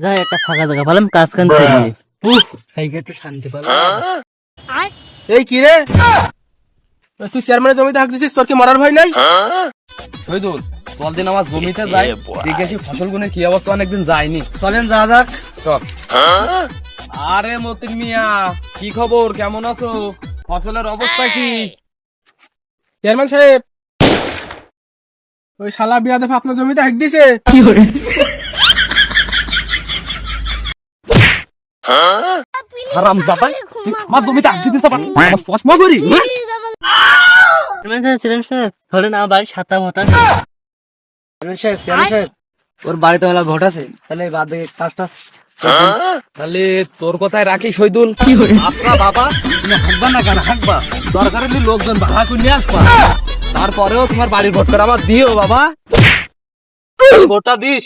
যাই একটা ফাঁকা জায়গা পেলাম, কাজ কান ছেড়ে দিই। এইকে একটু শান্তি পেলাম। এই কি রে, তুই চেয়ারম্যানের জমিতে হাঁক দিছিস, তোর কি মরার ভয় নাই? শহীদুল, চল দিন আমার জমিতে যাই, দেখে আসি ফসল গুনের কি অবস্থা, অনেকদিন যায়নি। চলেন যা যাক। চল। আরে মতিন মিয়া, কি খবর, কেমন আছো? ফসলের অবস্থা কি? চেয়ারম্যান সাহেব, ওই শালা বিয়াদব আপনার জমিতে হাঁক দিছে। হারাম জাতা, তুই আমার জমিতে হাঁক দিছিস, আবার আমার চশমা করি। চেয়ারম্যান সাহেব, ধরেন আমার বাড়ির সাতটা ভোট আছে। চেয়ারম্যান সাহেব, ওর বাড়িতে মেলা ভোট আছে, তাহলে বাদ দিয়ে কাজটা। তাহলে তোর কথায় রাখি শহীদুল, আচ্ছা বাবা, তুমি হাঁকবা না কেন, হাঁকবা, দরকার হলে লোকজন ভাড়া করে নিয়ে আসবা, তারপরেও তোমার বাড়ির ভোট করে আবার দিও বাবা, ভোটটা দিস।